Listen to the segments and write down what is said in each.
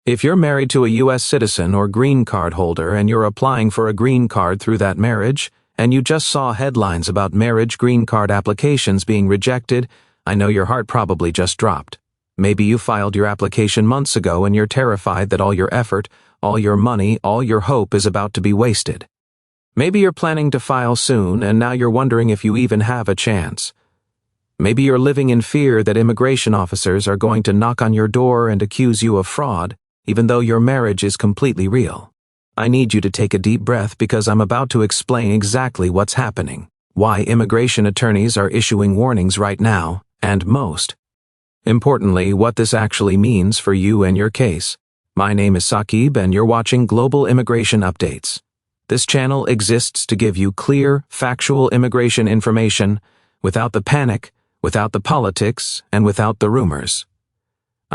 If you're married to a U.S. citizen or green card holder and you're applying for a green card through that marriage, and you just saw headlines about marriage green card applications being rejected, I know your heart probably just dropped. Maybe you filed your application months ago and you're terrified that all your effort, all your money, all your hope is about to be wasted. Maybe you're planning to file soon and now you're wondering if you even have a chance. Maybe you're living in fear that immigration officers are going to knock on your door and accuse you of fraud, even though your marriage is completely real. I need you to take a deep breath because I'm about to explain exactly what's happening, why immigration attorneys are issuing warnings right now, and most importantly, what this actually means for you and your case. My name is Saqib and you're watching Global Immigration Updates. This channel exists to give you clear, factual immigration information without the panic, without the politics, and without the rumors.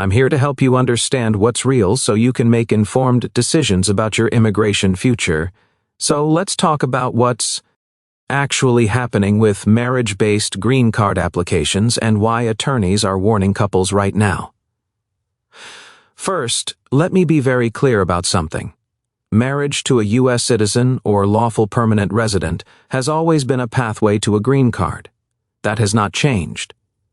I'm here to help you understand what's real so you can make informed decisions about your immigration future. So let's talk about what's actually happening with marriage-based green card applications and why attorneys are warning couples right now. First, let me be very clear about something. Marriage to a U.S. citizen or lawful permanent resident has always been a pathway to a green card. That has not changed.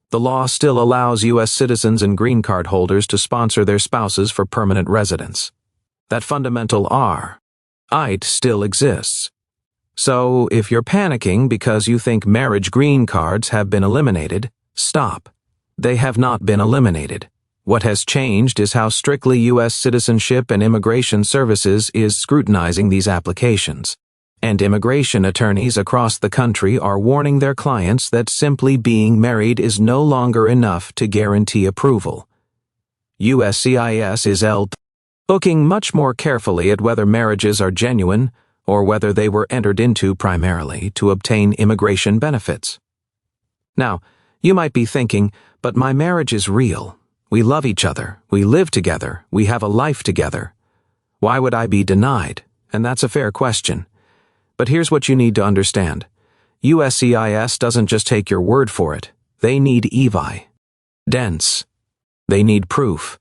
The law still allows U.S. citizens and green card holders to sponsor their spouses for permanent residence. That fundamental right still exists. So, if you're panicking because you think marriage green cards have been eliminated, stop. They have not been eliminated. What has changed is how strictly U.S. Citizenship and Immigration Services is scrutinizing these applications. And immigration attorneys across the country are warning their clients that simply being married is no longer enough to guarantee approval. USCIS is looking much more carefully at whether marriages are genuine or whether they were entered into primarily to obtain immigration benefits. Now, you might be thinking, but my marriage is real. We love each other, we live together, we have a life together. Why would I be denied? And that's a fair question. But here's what you need to understand. USCIS doesn't just take your word for it. They need evidence. They need proof.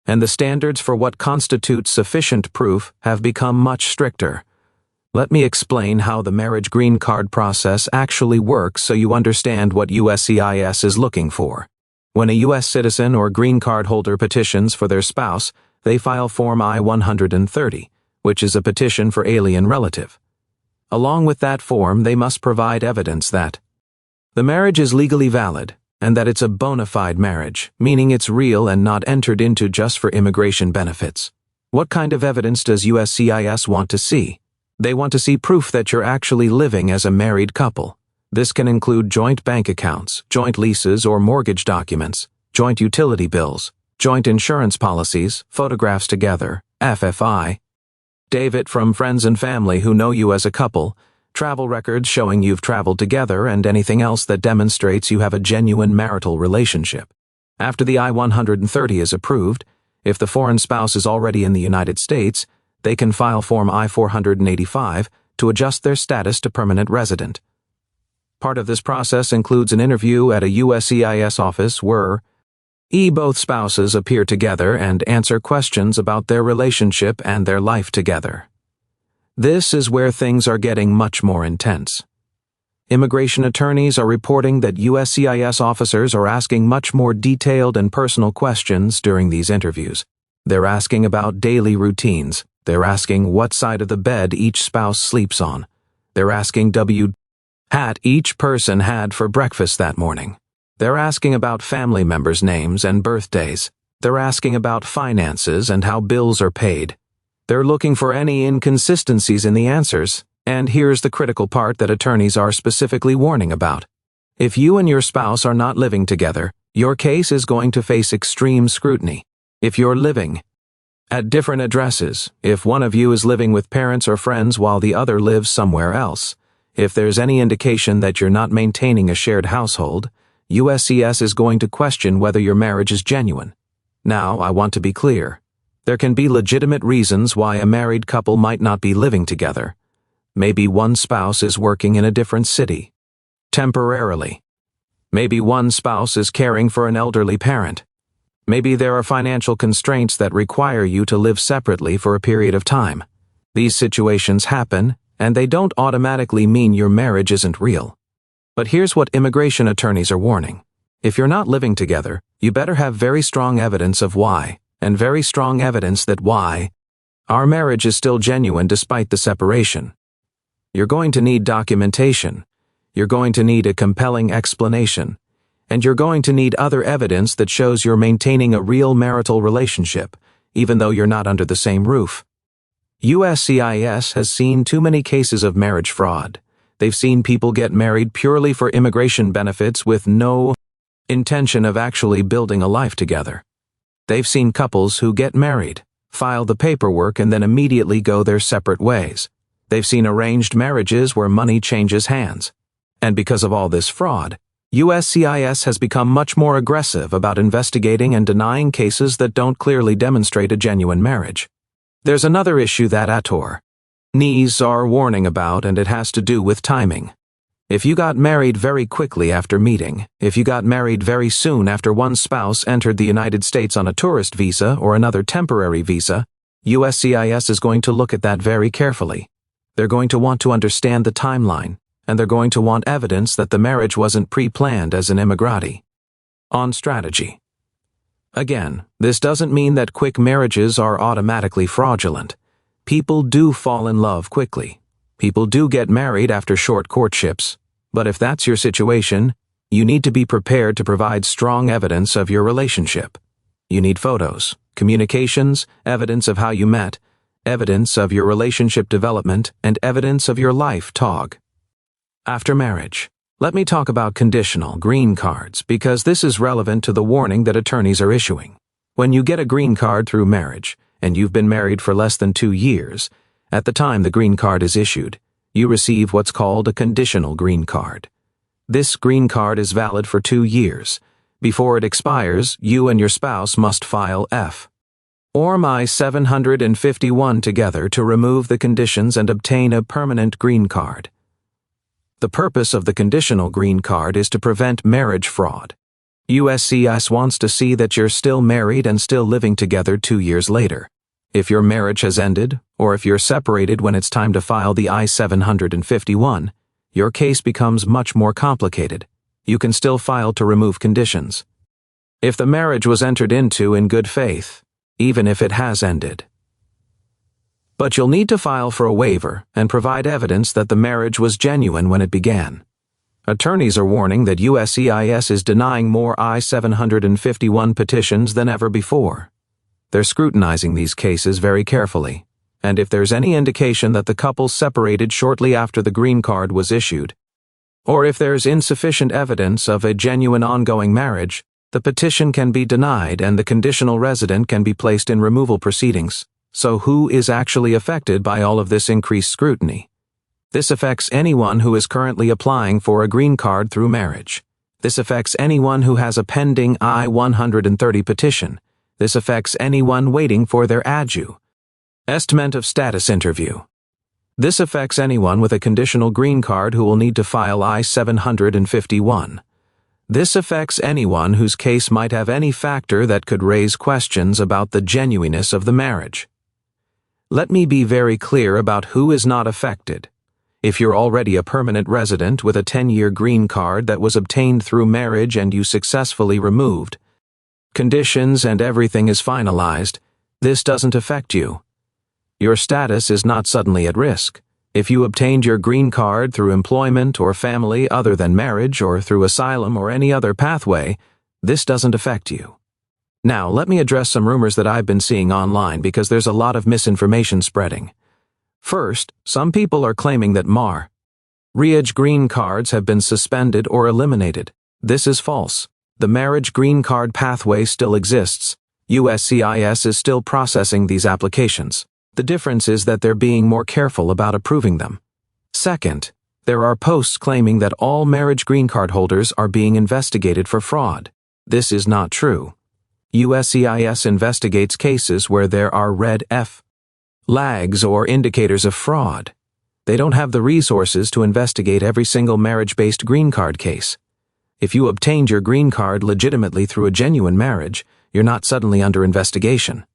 And the standards for what constitutes sufficient proof have become much stricter. Let me explain how the marriage green card process actually works so you understand what USCIS is looking for. When a U.S. citizen or green card holder petitions for their spouse, they file Form I-130, which is a petition for alien relative. Along with that form, they must provide evidence that the marriage is legally valid and that it's a bona fide marriage, meaning it's real and not entered into just for immigration benefits. What kind of evidence does USCIS want to see? They want to see proof that you're actually living as a married couple. This can include joint bank accounts, joint leases or mortgage documents, joint utility bills, joint insurance policies, photographs together, FFI, David from friends and family who know you as a couple, travel records showing you've traveled together, and anything else that demonstrates you have a genuine marital relationship. After the I-130 is approved, if the foreign spouse is already in the United States, they can file Form I-485 to adjust their status to permanent resident. Part of this process includes an interview at a USCIS office where both spouses appear together and answer questions about their relationship and their life together. This is where things are getting much more intense. Immigration attorneys are reporting that USCIS officers are asking much more detailed and personal questions during these interviews. They're asking about daily routines. They're asking what side of the bed each spouse sleeps on. They're asking what each person had for breakfast that morning. They're asking about family members' names and birthdays. They're asking about finances and how bills are paid. They're looking for any inconsistencies in the answers. And here's the critical part that attorneys are specifically warning about. If you and your spouse are not living together, your case is going to face extreme scrutiny. If you're living at different addresses, if one of you is living with parents or friends while the other lives somewhere else, if there's any indication that you're not maintaining a shared household, USCIS is going to question whether your marriage is genuine. Now, I want to be clear. There can be legitimate reasons why a married couple might not be living together. Maybe one spouse is working in a different city, temporarily. Maybe one spouse is caring for an elderly parent. Maybe there are financial constraints that require you to live separately for a period of time. These situations happen, and they don't automatically mean your marriage isn't real. But here's what immigration attorneys are warning. If you're not living together, you better have very strong evidence of why, and very strong evidence that why our marriage is still genuine despite the separation. You're going to need documentation. You're going to need a compelling explanation. And you're going to need other evidence that shows you're maintaining a real marital relationship, even though you're not under the same roof. USCIS has seen too many cases of marriage fraud. They've seen people get married purely for immigration benefits with no intention of actually building a life together. They've seen couples who get married, file the paperwork, and then immediately go their separate ways. They've seen arranged marriages where money changes hands. And because of all this fraud, USCIS has become much more aggressive about investigating and denying cases that don't clearly demonstrate a genuine marriage. There's another issue that attorneys are warning about, and it has to do with timing. If you got married very quickly after meeting, if you got married very soon after one spouse entered the United States on a tourist visa or another temporary visa, USCIS is going to look at that very carefully. They're going to want to understand the timeline, and they're going to want evidence that the marriage wasn't pre-planned as an immigrati. On strategy. Again, this doesn't mean that quick marriages are automatically fraudulent. People do fall in love quickly. People do get married after short courtships. But if that's your situation, you need to be prepared to provide strong evidence of your relationship. You need photos, communications, evidence of how you met, evidence of your relationship development, and evidence of your life talk. After marriage, let me talk about conditional green cards because this is relevant to the warning that attorneys are issuing. When you get a green card through marriage, and you've been married for less than 2 years, at the time the green card is issued, you receive what's called a conditional green card. This green card is valid for 2 years. Before it expires, you and your spouse must file Form I-751 together to remove the conditions and obtain a permanent green card. The purpose of the conditional green card is to prevent marriage fraud. USCIS wants to see that you're still married and still living together 2 years later. If your marriage has ended, or if you're separated when it's time to file the I-751, your case becomes much more complicated. You can still file to remove conditions. If the marriage was entered into in good faith, even if it has ended. But you'll need to file for a waiver and provide evidence that the marriage was genuine when it began. Attorneys are warning that USCIS is denying more I-751 petitions than ever before. They're scrutinizing these cases very carefully, and if there's any indication that the couple separated shortly after the green card was issued, or if there's insufficient evidence of a genuine ongoing marriage, the petition can be denied and the conditional resident can be placed in removal proceedings. So who is actually affected by all of this increased scrutiny? This affects anyone who is currently applying for a green card through marriage. This affects anyone who has a pending I-130 petition. This affects anyone waiting for their adjustment of status interview. This affects anyone with a conditional green card who will need to file I-751. This affects anyone whose case might have any factor that could raise questions about the genuineness of the marriage. Let me be very clear about who is not affected. If you're already a permanent resident with a 10-year green card that was obtained through marriage and you successfully removed conditions and everything is finalized, this doesn't affect you. Your status is not suddenly at risk. If you obtained your green card through employment or family other than marriage or through asylum or any other pathway, this doesn't affect you. Now, let me address some rumors that I've been seeing online because there's a lot of misinformation spreading. First, some people are claiming that marriage green cards have been suspended or eliminated. This is false. The marriage green card pathway still exists. USCIS is still processing these applications. The difference is that they're being more careful about approving them. Second, there are posts claiming that all marriage green card holders are being investigated for fraud. This is not true. USCIS investigates cases where there are red flags or indicators of fraud. They don't have the resources to investigate every single marriage-based green card case. If you obtained your green card legitimately through a genuine marriage, You're not suddenly under investigation.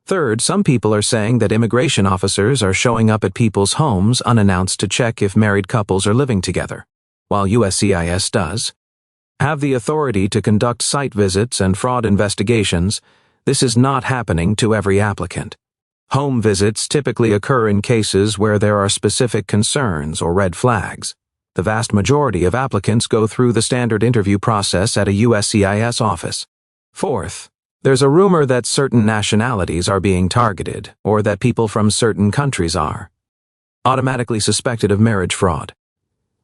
Third, some people are saying that immigration officers are showing up at people's homes unannounced to check if married couples are living together, while USCIS does have the authority to conduct site visits and fraud investigations. This is not happening to every applicant. Home visits typically occur in cases where there are specific concerns or red flags. The vast majority of applicants go through the standard interview process at a USCIS office. Fourth, there's a rumor that certain nationalities are being targeted, or that people from certain countries are automatically suspected of marriage fraud.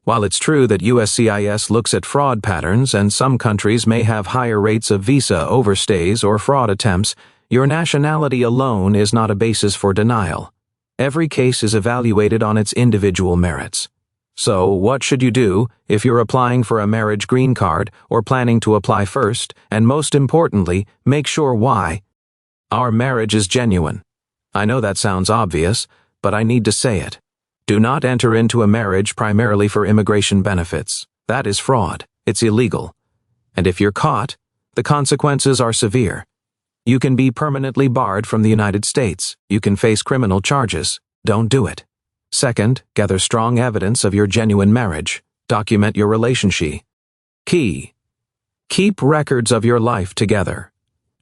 While it's true that USCIS looks at fraud patterns and some countries may have higher rates of visa overstays or fraud attempts, your nationality alone is not a basis for denial. Every case is evaluated on its individual merits. So, what should you do if you're applying for a marriage green card or planning to apply first, and most importantly, make sure why? Our marriage is genuine. I know that sounds obvious, but I need to say it. Do not enter into a marriage primarily for immigration benefits. That is fraud. It's illegal. And if you're caught, the consequences are severe. You can be permanently barred from the United States. You can face criminal charges. Don't do it. Second, gather strong evidence of your genuine marriage. Document your relationship. Key: keep records of your life together.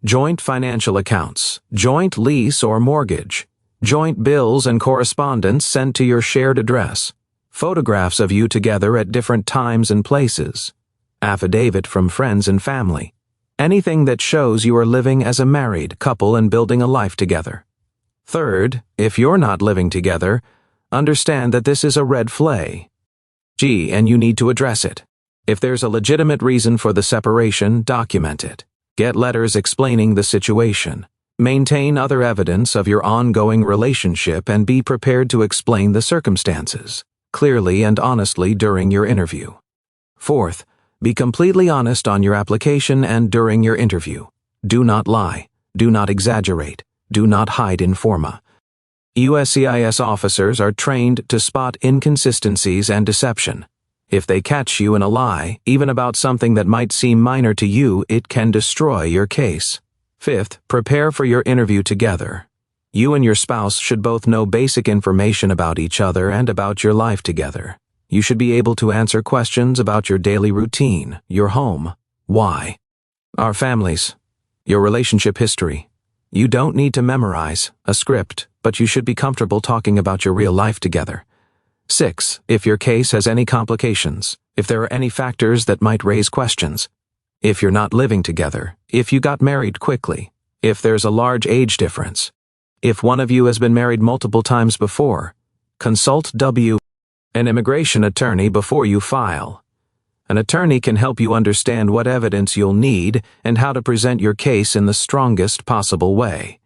Joint financial accounts, joint lease or mortgage, joint bills and correspondence sent to your shared address, photographs of you together at different times and places, affidavit from friends and family, anything that shows you are living as a married couple and building a life together. Third, if you're not living together, understand that this is a red flag. And you need to address it. If there's a legitimate reason for the separation, document it. Get letters explaining the situation. Maintain other evidence of your ongoing relationship and be prepared to explain the circumstances clearly and honestly during your interview. Fourth, be completely honest on your application and during your interview. Do not lie. Do not exaggerate. Do not hide informa. USCIS officers are trained to spot inconsistencies and deception. If they catch you in a lie, even about something that might seem minor to you, it can destroy your case. Fifth, prepare for your interview together. You and your spouse should both know basic information about each other and about your life together. You should be able to answer questions about your daily routine, your home, why, our families, your relationship history. You don't need to memorize a script, but you should be comfortable talking about your real life together. 6. If your case has any complications, if there are any factors that might raise questions, if you're not living together, if you got married quickly, if there's a large age difference, if one of you has been married multiple times before, consult an immigration attorney before you file. An attorney can help you understand what evidence you'll need and how to present your case in the strongest possible way.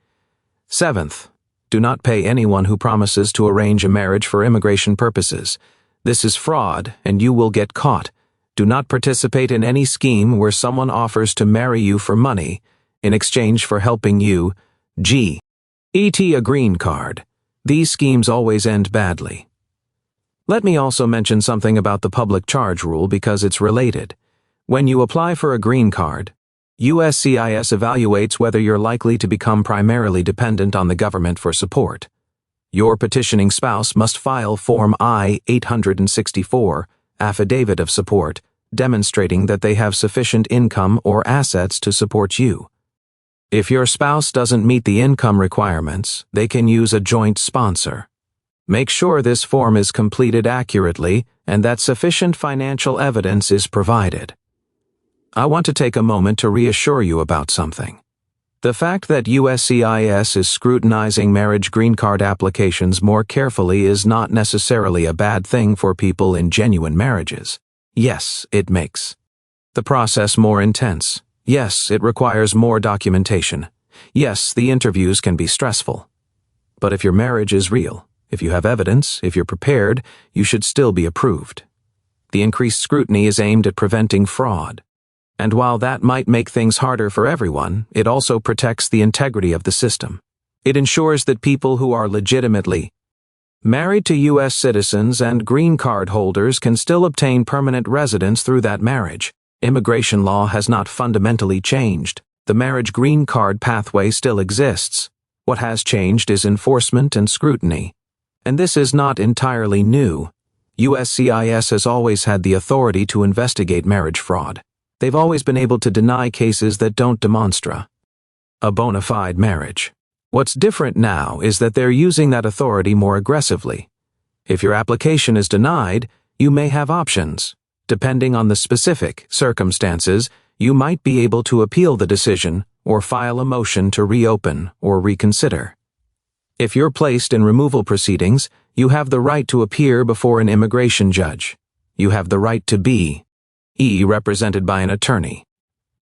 7th, do not pay anyone who promises to arrange a marriage for immigration purposes. This is fraud, and you will get caught. Do not participate in any scheme where someone offers to marry you for money in exchange for helping you get a green card. These schemes always end badly. Let me also mention something about the public charge rule because it's related. When you apply for a green card, USCIS evaluates whether you're likely to become primarily dependent on the government for support. Your petitioning spouse must file Form I-864, Affidavit of Support, demonstrating that they have sufficient income or assets to support you. If your spouse doesn't meet the income requirements, they can use a joint sponsor. Make sure this form is completed accurately and that sufficient financial evidence is provided. I want to take a moment to reassure you about something. The fact that USCIS is scrutinizing marriage green card applications more carefully is not necessarily a bad thing for people in genuine marriages. Yes, it makes the process more intense. Yes, it requires more documentation. Yes, the interviews can be stressful. But if your marriage is real, if you have evidence, if you're prepared, you should still be approved. The increased scrutiny is aimed at preventing fraud. And while that might make things harder for everyone, it also protects the integrity of the system. It ensures that people who are legitimately married to U.S. citizens and green card holders can still obtain permanent residence through that marriage. Immigration law has not fundamentally changed. The marriage green card pathway still exists. What has changed is enforcement and scrutiny. And this is not entirely new. USCIS has always had the authority to investigate marriage fraud. They've always been able to deny cases that don't demonstrate a bona fide marriage. What's different now is that they're using that authority more aggressively. If your application is denied, you may have options. Depending on the specific circumstances, you might be able to appeal the decision or file a motion to reopen or reconsider. If you're placed in removal proceedings, you have the right to appear before an immigration judge. You have the right to be represented by an attorney.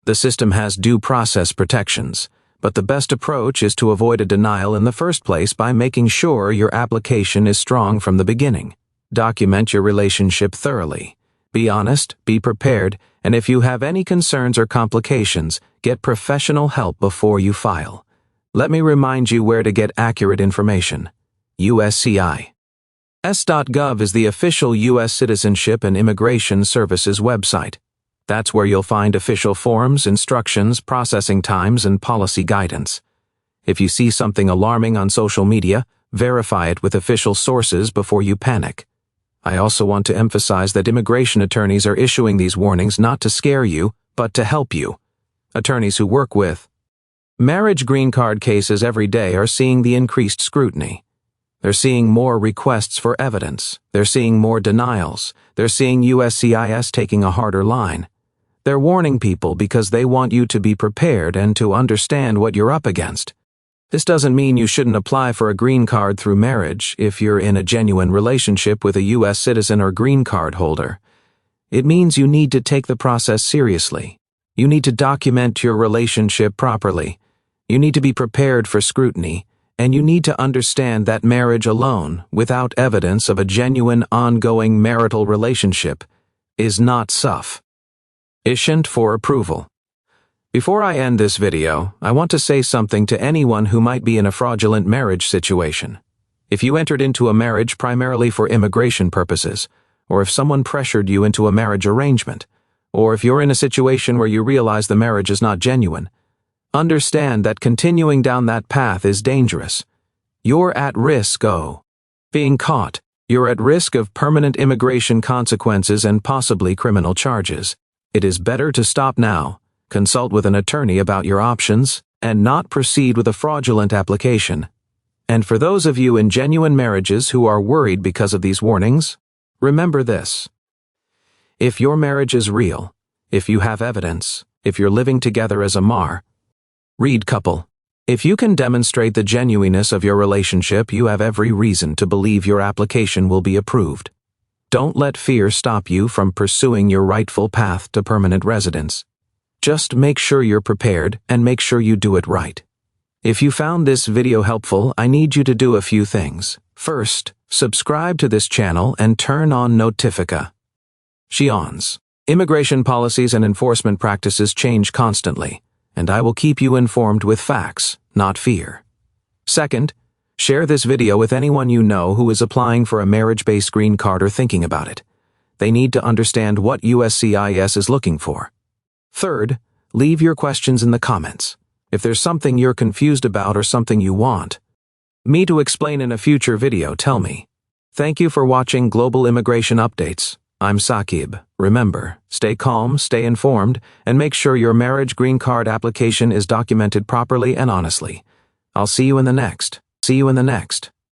The system has due process protections, but the best approach is to avoid a denial in the first place by making sure your application is strong from the beginning. Document your relationship thoroughly. Be honest, be prepared, and if you have any concerns or complications, get professional help before you file. Let me remind you where to get accurate information. USCIS.gov is the official U.S. Citizenship and Immigration Services website. That's where you'll find official forms, instructions, processing times, and policy guidance. If you see something alarming on social media, verify it with official sources before you panic. I also want to emphasize that immigration attorneys are issuing these warnings not to scare you, but to help you. Attorneys who work with marriage green card cases every day are seeing the increased scrutiny. They're seeing more requests for evidence. They're seeing more denials. They're seeing USCIS taking a harder line. They're warning people because they want you to be prepared and to understand what you're up against. This doesn't mean you shouldn't apply for a green card through marriage if you're in a genuine relationship with a U.S. citizen or green card holder. It means you need to take the process seriously. You need to document your relationship properly. You need to be prepared for scrutiny, and you need to understand that marriage alone, without evidence of a genuine ongoing marital relationship, is not sufficient for approval. Before I end this video, I want to say something to anyone who might be in a fraudulent marriage situation. If you entered into a marriage primarily for immigration purposes, or if someone pressured you into a marriage arrangement, or if you're in a situation where you realize the marriage is not genuine, understand that continuing down that path is dangerous. You're at risk of being caught. You're at risk of permanent immigration consequences and possibly criminal charges. It is better to stop now, consult with an attorney about your options, and not proceed with a fraudulent application. And for those of you in genuine marriages who are worried because of these warnings, remember this. If your marriage is real, if you have evidence, if you're living together as a married couple, if you can demonstrate the genuineness of your relationship, you have every reason to believe your application will be approved. Don't let fear stop you from pursuing your rightful path to permanent residence. Just make sure you're prepared and make sure you do it right. If you found this video helpful, I need you to do a few things. First, subscribe to this channel and turn on notifications. Immigration policies and enforcement practices change constantly, and I will keep you informed with facts, not fear. Second, share this video with anyone you know who is applying for a marriage-based green card or thinking about it. They need to understand what USCIS is looking for. Third, leave your questions in the comments. If there's something you're confused about or something you want me to explain in a future video, tell me. Thank you for watching Global Immigration Updates. I'm Saqib. Remember, stay calm, stay informed, and make sure your marriage green card application is documented properly and honestly. I'll see you in the next.